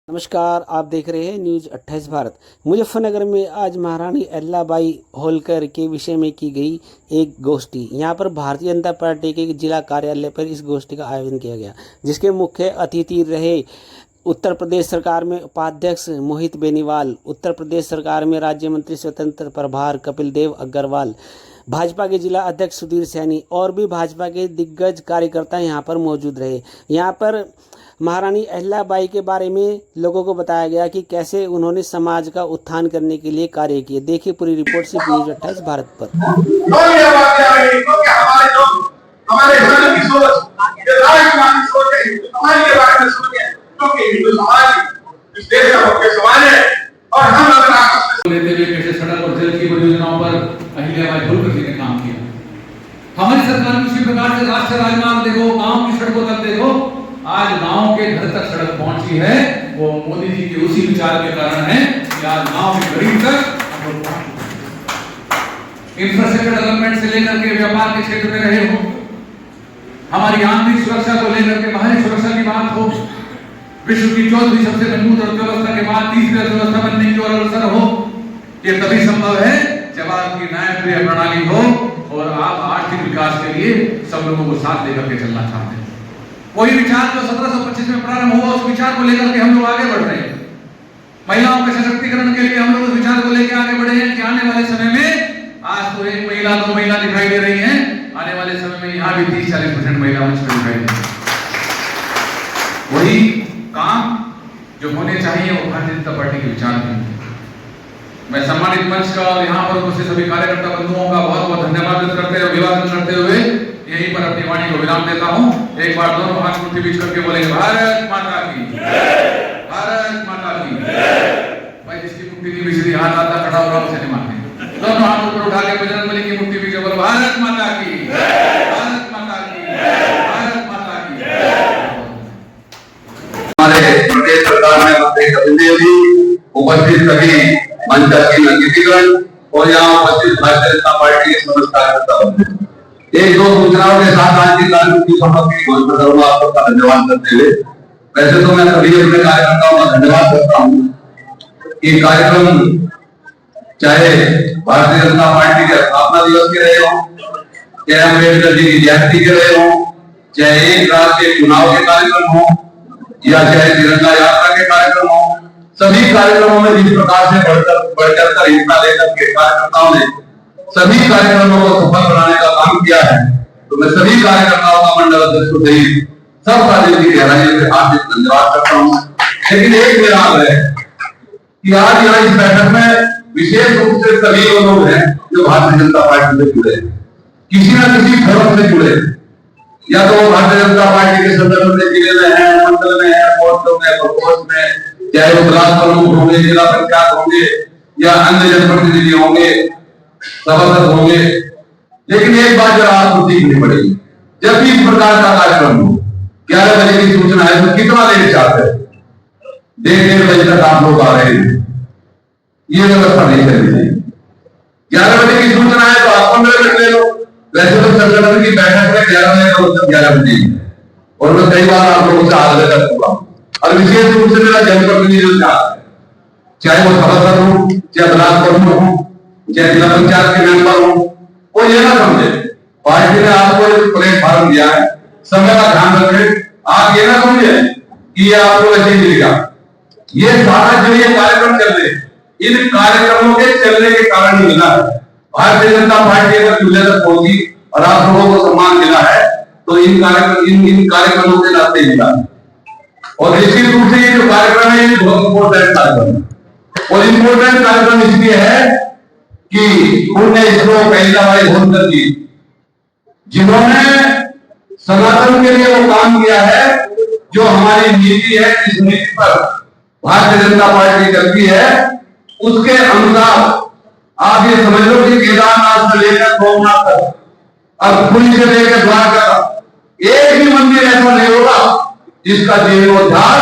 नमस्कार, आप देख रहे हैं न्यूज़ 28 भारत। मुजफ्फरनगर में आज महारानी अहिल्याबाई होलकर के विषय में की गई एक गोष्ठी। यहां पर भारतीय जनता पार्टी के जिला कार्यालय पर इस गोष्ठी का आयोजन किया गया, जिसके मुख्य अतिथि रहे उत्तर प्रदेश सरकार में उपाध्यक्ष मोहित बेनीवाल, उत्तर प्रदेश सरकार में राज्य मंत्री स्वतंत्र प्रभार कपिल देव अग्रवाल, भाजपा के जिला अध्यक्ष सुधीर सैनी और भी भाजपा के दिग्गज कार्यकर्ता यहां पर मौजूद रहे। यहां पर महारानी अहिल्याबाई के बारे में लोगों को बताया गया कि कैसे उन्होंने समाज का उत्थान करने के लिए कार्य किए। देखिए पूरी रिपोर्ट सिर्फ न्यूज़ 28 भारत पर। हमारे हिंदू की सोच, ये राष्ट्रवादी सोच है, हिंदू समाज के बारे में सोचिए, क्योंकि हिंदू समाज इस देश का मुख्य समाज है। और हम अगर आपस में लेते हुए कैसे सड़क और जल की परियोजनाओं पर अहिल्याबाई होलकर जी ने काम किया। हमारी सरकार में उसी प्रकार से राष्ट्रीय राजमार्ग देखो, गांव की सड़कों तक देखो, आज गांव के घर तक सड़क पहुंची है। वो मोदी जी के उसी विचार के कारण है कि आज गांव के गरीब तक इंफ्रास्ट्रक्चर डेवलपमेंट से लेकर के व्यापार के क्षेत्र में रहे हो, हमारी आंतरिक सुरक्षा को लेकर के बाहरी सुरक्षा की बात हो, विश्व की चौथी सबसे मजबूत अर्थव्यवस्था के बाद तीसरी अर्थव्यवस्था बनने की ओर अग्रसर हो। ये तभी संभव है जब आपकी न्यायप्रिय प्रणाली हो और आप आर्थिक विकास के लिए सब लोगों को साथ लेकर के चलना चाहते हैं। वही विचार जो 1725 में प्रारंभ हुआ, उस विचार को लेकर के हम लोग आगे बढ़ रहे हैं। महिलाओं के सशक्तिकरण के लिए हम लोग उस विचार को लेकर आगे बढ़े हैं कि आने वाले समय में, आज तो एक महिला दो महिला दिखाई दे रही हैं, आने वाले समय में यहाँ भी 30-40% महिला मंच पर दिखाई देंगी। वही काम जो होने चाहिए वो भारतीय जनता पार्टी के विचार में। मैं सम्मानित मंच का और यहाँ पर उपस्थित सभी कार्यकर्ता बंधुओं का बहुत बहुत धन्यवाद व्यक्त करते हुए, अभिवादन करते हुए यहीं पर अपनी वाणी को विराम देता हूँ। एक बार दोनों हाथ मुट्ठी बीच करके बोलेंगे भारत माता की जय, भारत माता की जय। भाई जिसकी मुट्ठी की बीच हाथ आता खड़ा हो रहा उसे नहीं मानते, दोनों हाथ ऊपर उठा के बजरंग बली की मुट्ठी बीच बोलो भारत माता की जय, भारत माता की जय, भारत माता की जय। हमारे प्रदेश सरकार में मंत्री कपिल देव जी, उपस्थित सभी मंचासीन अतिथिगण और यहाँ उपस्थित भारतीय जनता पार्टी के समस्त कार्यकर्ता, एक दो सूचनाओं के साथ आज की कार्यक्रम की समाप्ति की घोषणा करूंगा आपका धन्यवाद करते हुए। वैसे तो मैं सभी अपने कार्यकर्ताओं का धन्यवाद करता हूँ कि कार्यक्रम चाहे भारतीय जनता पार्टी के स्थापना दिवस के रहे हो, चाहे अम्बेडकर जी की जयंती के रहे हो, चाहे एक राज्य के चुनाव के कार्यक्रम हो या चाहे तिरंगा यात्रा के कार्यक्रम हो, सभी कार्यक्रमों में जिस प्रकार से बढ़कर कर हिस्सा लेकर के कार्यकर्ताओं ने सभी कार्यक्रमों को सफल बनाने का काम किया है, तो मैं सभी कार्यकर्ताओं का मंडल अध्यक्ष को सहित सबका दिल की गहराई से हार्दिक धन्यवाद करता हूँ। लेकिन एक मेरा आग्रह है कि आज यहाँ इस बैठक में विशेष रूप से सभी वो लोग हैं जो भारतीय जनता पार्टी से जुड़े, किसी न किसी धर्म से जुड़े, या तो भारतीय जनता पार्टी के संगठन में जिले में है, मंडल में है, पोस्टों में, प्रकोष्ठ में, चाहे वो ब्लॉक प्रमुख होंगे, जिला पंचायत होंगे या अन्य जनप्रतिनिधि होंगे, सभासद होंगे। लेकिन एक बात जरा आपको सीखनी पड़ेगी, जब भी इस प्रकार का कार्यक्रम हो, 11 बजे की सूचना है तो कितना देर चाहते हैं, 1:30 बजे तक आप लोग आ रहे हैं, ये व्यवस्था नहीं करनी चाहिए। 11 बजे की सूचना है तो आप 15 मिनट ले लो। वैसे तो संगठन की बैठक में 11 बजे तो 11 बजे और मैं कई बार आप लोगों से आग्रह कर चुका हूं, और विशेष रूप से मेरा जनप्रतिनिधि चाहे वो सभासद हो, चाहे ब्लॉक प्रमुख हो, चाहे जिला पंचायत के मेंबर हो, वो ये ना समझे पार्टी ने आपको एक प्लेटफॉर्म दिया है, समय का ध्यान रखें। आप ये ना समझे कि ये आपको ऐसे ही मिलेगा। ये सारा जो ये कार्यक्रम चल रहे, इन कार्यक्रमों के चलने के कारण ही मिला है। भारतीय जनता पार्टी अगर चूल्हे तक पहुंची और आप लोगों को सम्मान मिला है तो इन कार्यक्रमों के नाते मिला। और निश्चित रूप से ये जो कार्यक्रम है ये बहुत इंपॉर्टेंट कार्यक्रम है, और इंपॉर्टेंट कार्यक्रम इसलिए है कि पुण्य इसरो अहिल्याबाई होलकर जी, जिन्होंने सनातन के लिए वो काम किया है, जो हमारी नीति है, जिस नीति पर भारतीय जनता पार्टी चलती है, उसके अनुसार आप ये समझ लो कि केदारनाथ से लेकर सोमनाथ तक, अब पुरी से लेकर द्वारका तक एक भी मंदिर ऐसा नहीं होगा जिसका जीर्णोद्धार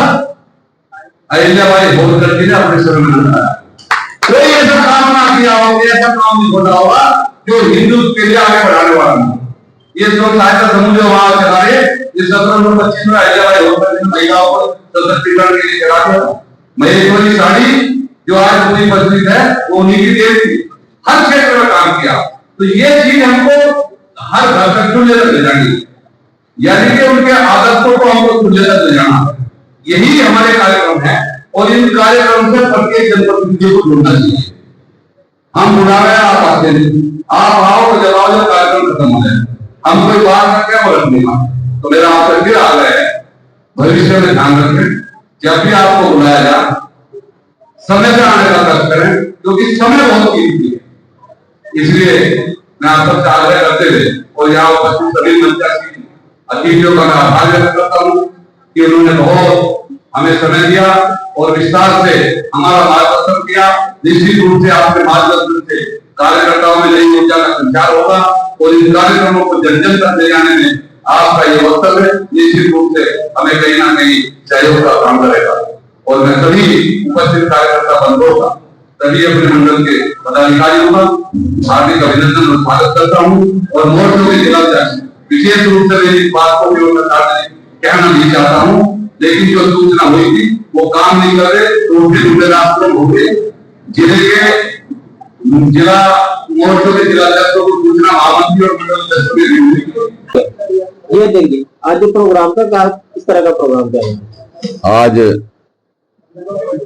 अहिल्याबाई होलकर जी ने अपने समय में बनाया। कोई ऐसा काम ना किया हो, ऐसा काम नहीं होता होगा जो हिंदुत्व के लिए आगे बढ़ाने वाला हो। ये जो सहायता समूह जो वहां चला रहे, इस 1725 में अहिल्याबाई होलकर जी महिलाओं को सशक्तिकरण के लिए चला दिया। महेश्वरी साड़ी जो आज पूरी प्रचलित है वो उन्हीं की देन थी। हर क्षेत्र में काम किया। तो ये चीज हमको हर घर तक खुले तक ले जानी है, यानी कि उनके आदर्शों को हमको खुले तक ले जाना है। यही हमारे कार्यक्रम है और इन कार्यक्रम से प्रत्येक जनप्रतिनिधि को जुड़ना चाहिए। हम बुला रहे हैं, आप आते हैं, आप आओ तो जब आओ जब कार्यक्रम खत्म हो जाए, हम कोई बात ना क्या बोल देगा। तो मेरा आपसे फिर आग्रह है, भविष्य में ध्यान रखें, जब भी आपको बुलाया जाए समय से आने का कष्ट करें, क्योंकि समय बहुत कीमती है। इसलिए मैं आप सबसे आग्रह करते हुए और यहाँ उपस्थित सभी मंच की अतिथियों का मैं आभार व्यक्त करता हूँ कि उन्होंने बहुत हमें समय दिया और विस्तार से हमारा मार्गदर्शन किया। निश्चित रूप से आपके मार्गदर्शन से कार्यकर्ताओं में नई ऊर्जा का संचार होगा और इन कार्यक्रमों को जन जन तक ले जाने में आपका ये वक्तव्य निश्चित रूप से हमें कहीं ना कहीं सहयोग का काम करेगा। और मैं सभी उपस्थित कार्यकर्ता बंधुओं का, सभी अपने मंडल के पदाधिकारियों का हार्दिक अभिनंदन और स्वागत करता हूँ। और मोर्चों के जिला विशेष रूप से मेरी बात को कहना नहीं चाहता हूँ, लेकिन जो सूचना हुई थी वो काम नहीं कर रहे, तो उनके जिम्मेदार हो गए। जिले के जिला मोर्चों के जिला अध्यक्षों को सूचना महामंत्री और मंडल अध्यक्षों में दी। ये देखिए आज जो प्रोग्राम था, किस तरह का प्रोग्राम था? आज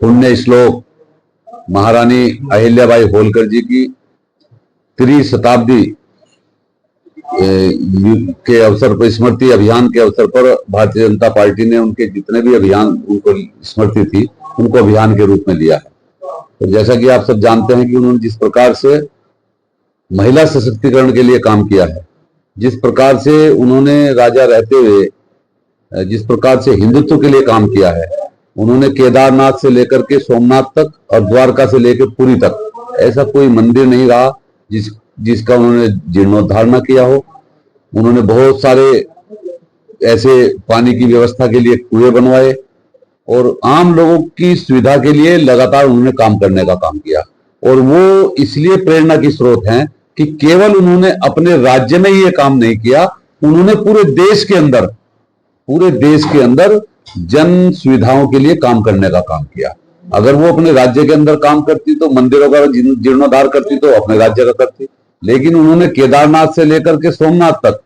पुण्य श्लोक महारानी अहिल्याबाई होलकर जी की त्रिशताब्दी के अवसर पर, स्मृति अभियान के अवसर पर भारतीय जनता पार्टी ने उनके जितने भी अभियान उनको स्मृति थी उनको अभियान के रूप में लिया है। तो जैसा कि आप सब जानते हैं कि उन्होंने जिस प्रकार से महिला सशक्तिकरण के लिए काम किया है, जिस प्रकार से उन्होंने राजा रहते हुए जिस प्रकार से हिंदुत्व के लिए काम किया है, उन्होंने केदारनाथ से लेकर के सोमनाथ तक और द्वारका से लेकर पुरी तक ऐसा कोई मंदिर नहीं रहा जिसका उन्होंने जीर्णोद्धार न किया हो। उन्होंने बहुत सारे ऐसे पानी की व्यवस्था के लिए कुएं बनवाए और आम लोगों की सुविधा के लिए लगातार उन्होंने काम करने का काम किया। और वो इसलिए प्रेरणा की स्रोत हैं कि केवल उन्होंने अपने राज्य में ये काम नहीं किया, उन्होंने पूरे देश के अंदर जन सुविधाओं के लिए काम करने का काम किया। अगर वो अपने राज्य के अंदर काम करती तो मंदिरों का जीर्णोद्धार करती तो अपने राज्य का करती, लेकिन उन्होंने केदारनाथ से लेकर के सोमनाथ तक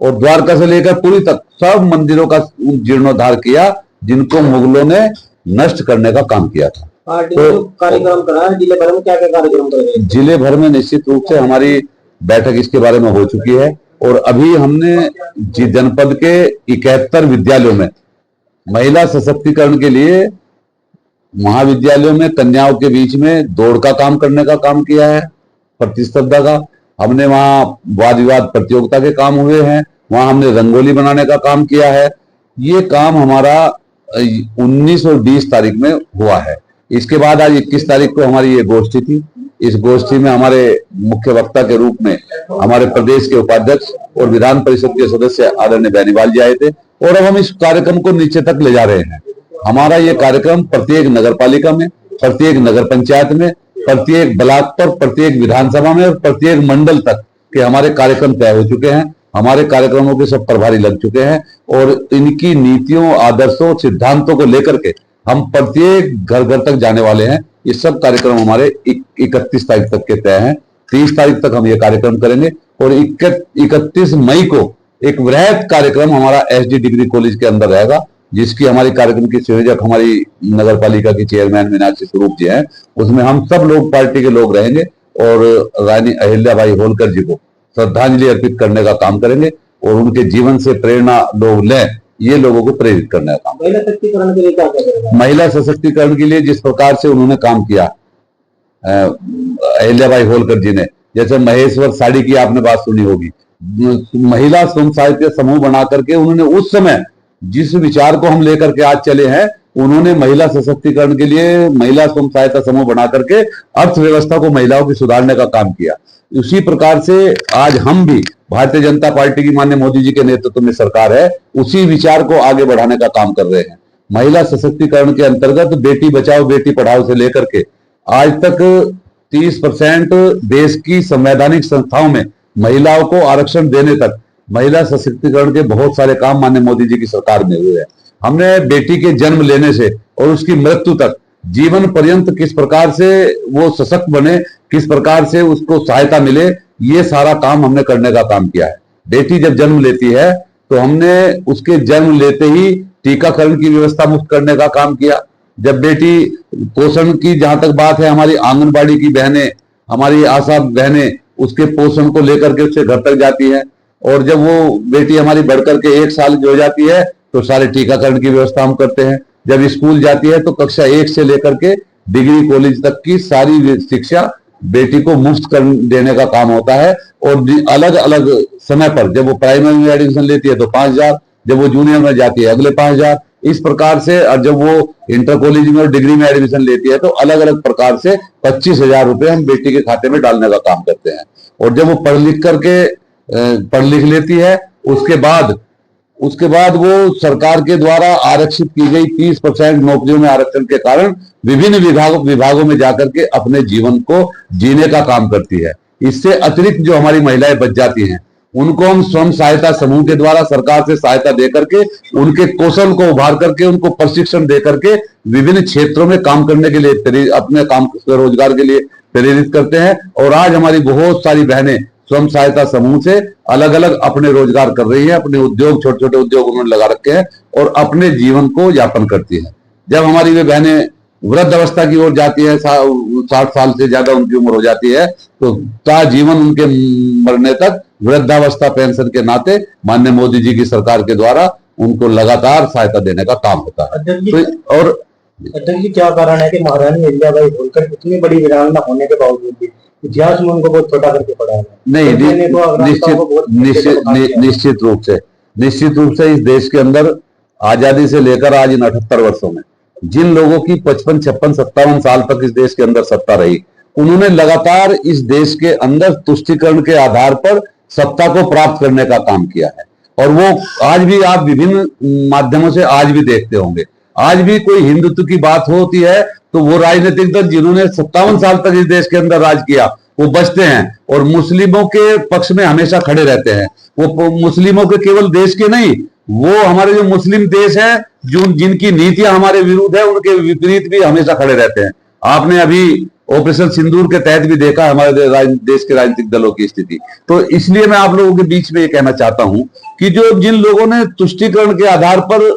और द्वारका से लेकर पुरी तक सब मंदिरों का जीर्णोद्धार किया जिनको मुगलों ने नष्ट करने का काम किया था। तो कार्यक्रम करा जिले भर में, क्या क्या कार्यक्रम कर? जिले भर में निश्चित रूप से हमारी बैठक इसके बारे में हो चुकी है और अभी हमने जनपद के 71 विद्यालयों में महिला सशक्तिकरण के लिए महाविद्यालयों में कन्याओं के बीच में दौड़ का काम करने का काम किया है, प्रतिस्पर्धा का। हमने वहां वाद विवाद प्रतियोगिता के काम हुए हैं, वहां हमने रंगोली बनाने का काम किया है। ये काम हमारा 19 और 20 तारीख में हुआ है। इसके बाद आज 21 तारीख को हमारी ये गोष्ठी थी। इस गोष्ठी में हमारे मुख्य वक्ता के रूप में हमारे प्रदेश के उपाध्यक्ष और विधान परिषद के सदस्य आदरणीय बेनीवाल जी आए थे और अब हम इस कार्यक्रम को नीचे तक ले जा रहे हैं। हमारा ये कार्यक्रम प्रत्येक नगर पालिका में, प्रत्येक नगर पंचायत में, प्रत्येक ब्लॉक पर, प्रत्येक विधानसभा में और प्रत्येक मंडल तक के हमारे कार्यक्रम तय हो चुके हैं। हमारे कार्यक्रमों के सब प्रभारी लग चुके हैं और इनकी नीतियों, आदर्शों, सिद्धांतों को लेकर के हम प्रत्येक घर घर तक जाने वाले हैं। ये सब कार्यक्रम हमारे 31 तारीख तक के तय हैं। 30 तारीख तक हम ये कार्यक्रम करेंगे और 31 मई को एक वृहद कार्यक्रम हमारा एसडी डिग्री कॉलेज के अंदर रहेगा, जिसकी हमारी कार्यक्रम की संयोजक हमारी नगर पालिका की चेयरमैन मीनाक्षी स्वरूप जी हैं। उसमें हम सब लोग पार्टी के लोग रहेंगे और रानी अहिल्याबाई होलकर जी को श्रद्धांजलि अर्पित करने का काम करेंगे और उनके जीवन से प्रेरणा लोग लें, ये लोगों को प्रेरित करने का काम। महिला सशक्तिकरण के लिए क्या करेगा? महिला सशक्तिकरण के लिए जिस प्रकार से उन्होंने काम किया अहिल्याबाई होलकर जी ने, जैसे महेश्वर साड़ी की आपने बात सुनी होगी, महिला स्वयं सहायता समूह बना करके उन्होंने उस समय जिस विचार को हम लेकर के आज चले हैं, उन्होंने महिला सशक्तिकरण के लिए महिला स्वयं सहायता समूह बना करके अर्थव्यवस्था को महिलाओं की सुधारने का काम किया। उसी प्रकार से आज हम भी भारतीय जनता पार्टी की माननीय मोदी जी के नेतृत्व में सरकार है, उसी विचार को आगे बढ़ाने का काम कर रहे हैं। महिला सशक्तिकरण के अंतर्गत बेटी बचाओ बेटी पढ़ाओ से लेकर के आज तक 30% देश की संवैधानिक संस्थाओं में महिलाओं को आरक्षण देने तक महिला सशक्तिकरण के बहुत सारे काम माननीय मोदी जी की सरकार में हुए हैं। हमने बेटी के जन्म लेने से और उसकी मृत्यु तक जीवन पर्यंत किस प्रकार से वो सशक्त बने, किस प्रकार से उसको सहायता मिले, ये सारा काम हमने करने का काम किया है। बेटी जब जन्म लेती है तो हमने उसके जन्म लेते ही टीकाकरण की व्यवस्था मुफ्त करने का काम किया। जब बेटी पोषण की जहां तक बात है, हमारी आंगनबाड़ी की बहनें, हमारी आशा बहनें उसके पोषण को लेकर के उसके घर तक जाती है। और जब वो बेटी हमारी बढ़कर के 1 साल की हो जाती है तो सारे टीकाकरण की व्यवस्था हम करते हैं। जब स्कूल जाती है तो कक्षा 1 से लेकर के डिग्री कॉलेज तक की सारी शिक्षा बेटी को मुफ्त कर देने का काम होता है। और अलग अलग समय पर जब वो प्राइमरी में एडमिशन लेती है तो 5,000, जब वो जूनियर में जाती है अगले 5,000, इस प्रकार से। और जब वो इंटर कॉलेज में और डिग्री में एडमिशन लेती है तो अलग अलग प्रकार से 25,000 रुपए हम बेटी के खाते में डालने का काम करते हैं। और जब वो पढ़ लिख लेती है उसके बाद वो सरकार के द्वारा आरक्षित की गई 30% नौकरियों में आरक्षण के कारण विभिन्न विभागों में जाकर के अपने जीवन को जीने का काम करती है। इससे अतिरिक्त जो हमारी महिलाएं बच जाती हैं उनको हम स्वयं सहायता समूह के द्वारा सरकार से सहायता देकर के उनके कौशल को उभार करके उनको प्रशिक्षण देकर के विभिन्न क्षेत्रों में काम करने के लिए अपने काम रोजगार के लिए प्रेरित करते हैं। और आज हमारी बहुत सारी बहनें स्वयं सहायता समूह से अलग अलग अपने रोजगार कर रही है, अपने उद्योग छोटे छोटे उद्योग उन्होंने लगा रखे हैं और अपने जीवन को यापन करती है। जब हमारी वे बहनें वृद्ध अवस्था की ओर जाती है, 60 साल से ज्यादा उनकी उम्र हो जाती है, तो ता जीवन उनके मरने तक वृद्धावस्था पेंशन के नाते माननीय मोदी जी की सरकार के द्वारा उनको लगातार सहायता देने का काम होता है। तो और अध्यक्ष जी, क्या कारण है कि महारानी अहिल्याबाई होलकर इतनी बड़ी वीरांगना होने के बावजूद भी इतिहास में उनको बहुत छोटा करके पढ़ा है? नहीं, निश्चित रूप से इस देश के अंदर आजादी से लेकर आज इन 78 वर्षों में जिन लोगों की 55, 56, 57 साल तक इस देश के अंदर सत्ता रही, उन्होंने लगातार इस देश के अंदर तुष्टीकरण के आधार पर सत्ता को प्राप्त करने का काम किया है। और वो आज भी आप विभिन्न माध्यमों से आज भी देखते होंगे, आज भी कोई हिंदुत्व की बात होती है तो वो राजनीतिक दल जिन्होंने 57 साल तक इस देश के अंदर राज किया वो बचते हैं और मुस्लिमों के पक्ष में हमेशा खड़े रहते हैं। वो मुस्लिमों के केवल देश के नहीं, वो हमारे जो मुस्लिम देश है जो जिनकी नीतियां हमारे विरुद्ध है उनके विपरीत भी हमेशा खड़े रहते हैं। आपने अभी ऑपरेशन सिंदूर के तहत भी देखा हमारे देश के राजनीतिक दलों की स्थिति। तो इसलिए मैं आप लोगों के बीच में ये कहना चाहता हूं कि जो जिन लोगों ने तुष्टीकरण के आधार पर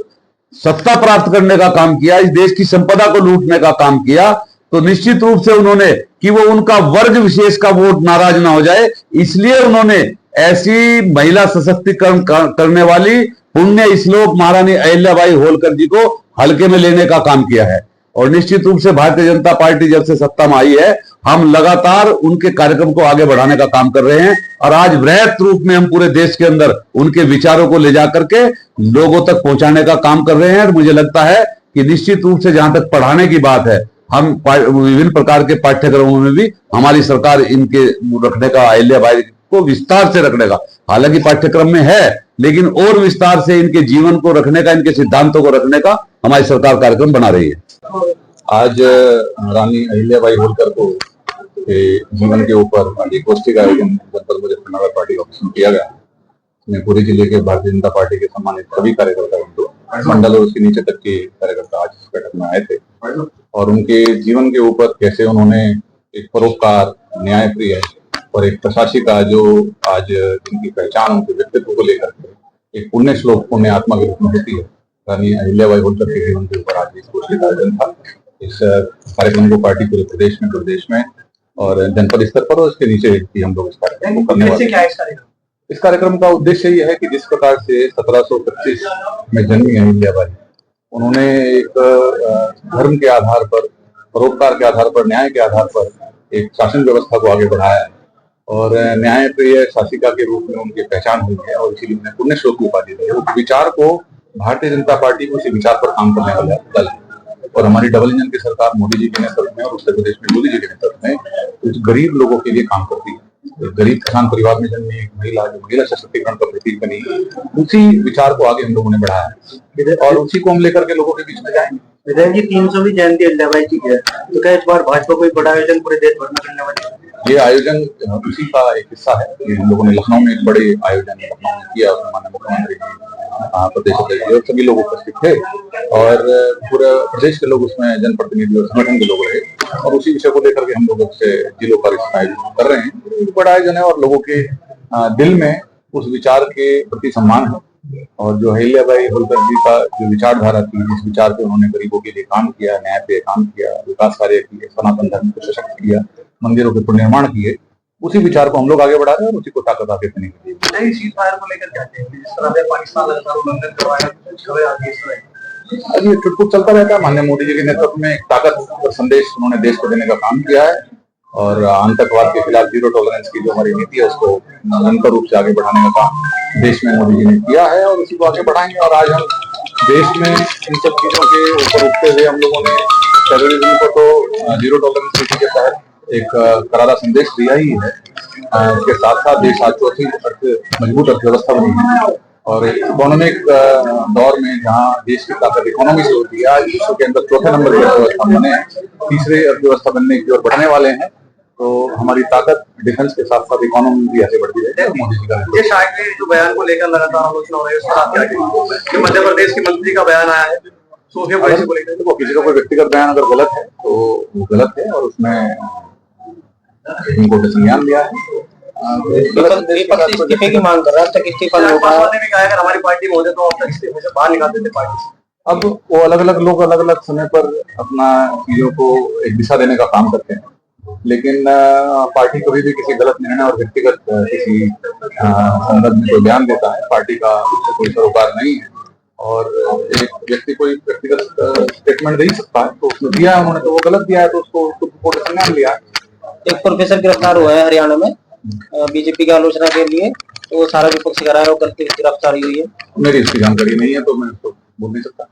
सत्ता प्राप्त करने का काम किया, इस देश की संपदा को लूटने का काम किया, तो निश्चित रूप से उन्होंने कि वो उनका वर्ग विशेष का वोट नाराज ना हो जाए, इसलिए उन्होंने ऐसी महिला सशक्तिकरण करने वाली पुण्य श्लोक महारानी अहिल्याबाई होलकर जी को हल्के में लेने का काम किया है। और निश्चित रूप से भारतीय जनता पार्टी जब से सत्ता में आई है, हम लगातार उनके कार्यक्रम को आगे बढ़ाने का काम कर रहे हैं और आज वृहत रूप में हम पूरे देश के अंदर उनके विचारों को ले जाकर के लोगों तक पहुंचाने का काम कर रहे हैं। और मुझे लगता है कि निश्चित रूप से जहां तक पढ़ाने की बात है, हम विभिन्न प्रकार के पाठ्यक्रमों में भी हमारी सरकार इनके रखने का, अहिल्याबाई को विस्तार से रखने का, हालांकि पाठ्यक्रम में है लेकिन और विस्तार से इनके जीवन को रखने का, इनके सिद्धांतों को रखने का हमारी सरकार कार्यक्रम बना रही है। आज रानी अहिल्याबाई होलकर को के जीवन के ऊपर एक गोष्ठी का आयोजन जनपद मुजफ्फरनगर पार्टी ऑफिस में किया गया। इसमें पूरे जिले के भारतीय जनता पार्टी के सम्मानित सभी कार्यकर्ता मंडल और उसके नीचे तक के कार्यकर्ता आज इस बैठक में आए थे और उनके जीवन के ऊपर कैसे उन्होंने एक परोपकार, न्यायप्रिय और एक प्रशासिका जो आज जिनकी पहचान उनके व्यक्तित्व को लेकर के एक पुण्य श्लोक, पुण्य आत्मा के रूप में होती है, रानी अहिल्याबाई होलकर के जीवन के ऊपर आज इस गोष्ठी का आयोजन था। इस कार्यक्रम को पार्टी पूरे प्रदेश में और जनपद स्तर पर और उसके नीचे भी हम लोग इस कार्यक्रम को करने वाले हैं। इस कार्यक्रम का उद्देश्य यह है कि जिस प्रकार से 1725 में जन्मी अहिल्याबाई, उन्होंने एक धर्म के आधार पर, परोपकार के आधार पर, न्याय के आधार पर एक शासन व्यवस्था को आगे बढ़ाया है और न्यायप्रिय शासिका के रूप में उनकी पहचान हुई है और इसीलिए उन्हें पुण्य श्लोक की उपाधि दी है। उस विचार को भारतीय जनता पार्टी को, उसी विचार पर काम करने वाला दल है और हमारी डबल इंजन की सरकार मोदी जी के नेतृत्व में और उत्तर प्रदेश में मोदी जी के नेतृत्व में कुछ गरीब लोगों के लिए काम करती है। एक गरीब किसान परिवार में जन्मी एक महिला जो महिला सशक्तिकरण का प्रतीक बनी, उसी विचार को आगे हम लोगों ने बढ़ाया है और उसी को हम लेकर के लोगों के बीच में जाएंगे। विधायक जी, 300वीं जयंती अहिल्याबाई की है, तो क्या इस बार भाजपा कोई बड़ा आयोजन पूरे देश भर में करने वाली है? ये आयोजन उसी का एक हिस्सा है। ये हम लोगों ने लखनऊ में एक बड़े आयोजन लखनऊ में किया, उसमें माननीय मुख्यमंत्री जी, प्रदेश अध्यक्ष और सभी लोग उपस्थित थे और पूरे प्रदेश के लोग उसमें, जनप्रतिनिधि और संगठन के लोग रहे और उसी विषय को लेकर के हम लोग उससे जिलों पर इसका आयोजन कर रहे हैं। एक बड़ा आयोजन है और लोगों के दिल में उस विचार के प्रति सम्मान है और जो अहिल्याबाई होलकर जी का जो विचारधारा थी, जिस विचार पे उन्होंने गरीबों के लिए काम किया, न्याय पे काम किया, विकास कार्य किए, सनातन धर्म को सशक्त किया, मंदिरों के पुनर्निर्माण किए, उसी विचार को हम लोग आगे बढ़ा रहे हैं और उसी को ताकत आगे देने के लिए। नई सीज फायर को लेकर क्या कहेंगे? जिस तरह से पाकिस्तान लगातार उल्लंघन करवाया, खबरें आती है इस तरह। अब ये चुटपुट चलता रहता है। माननीय मोदी जी के नेतृत्व में एक ताकत और संदेश उन्होंने देश को देने का काम किया है और आतंकवाद के खिलाफ जीरो टॉलरेंस की जो हमारी नीति है उसको निरंतर रूप से आगे बढ़ाने का काम देश में मोदी जी ने किया है और उसी को आगे बढ़ाएंगे। और आज हम देश में इन सब चीजों के ऊपर उठते हुए हम लोगों ने टेररिज्म को तो जीरो टॉलरेंस नीति के तहत एक करारा संदेश दिया ही है। इसके साथ साथ देश आज चौथी मजबूत अर्थव्यवस्था बनी है और इकोनॉमिक दौर में जहाँ देश की ताकत इकोनॉमी से होती है, आज विश्व के अंदर चौथे नंबर की अर्थव्यवस्था बने, तीसरे अर्थव्यवस्था बनने की ओर बढ़ने वाले हैं। तो हमारी ताकत डिफेंस के साथ साथ इकोनॉमी भी आगे बढ़ती है। मोदी जी का ये शायद जो बयान को लेकर लगातार आलोचना हो रही है, उस पर आप क्या कहेंगे? मध्य प्रदेश के मंत्री का बयान आया है सोफिया कुरैशी को लेकर। देखो, किसी का कोई व्यक्तिगत बयान अगर गलत है तो वो गलत है और उसमें इनको संज्ञान लिया है। इस्तीफे की मांग कर रहा है, तक इस्तीफा नहीं होगा। ने भी कहा अगर हमारी पार्टी में होते तो अब तक इस्तीफे से बाहर निकाल देते पार्टी से। अब वो अलग अलग लोग अलग अलग समय पर अपना चीजों को एक दिशा देने का काम करते हैं, लेकिन पार्टी कभी भी किसी गलत निर्णय और व्यक्तिगत किसी संदर्भ में कोई बयान देता है, पार्टी का उससे कोई सरोकार नहीं है और एक व्यक्ति कोई व्यक्तिगत स्टेटमेंट दे ही सकता है। तो उसने दिया है उन्होंने, तो वो गलत दिया है तो उसको संज्ञान लिया। एक प्रोफेसर गिरफ्तार हुआ है हरियाणा में बीजेपी की आलोचना के लिए, तो वो सारा विपक्ष करा है और गिरफ्तारी हुई है। मेरी इसकी जानकारी नहीं है तो मैं उसको बोल नहीं सकता।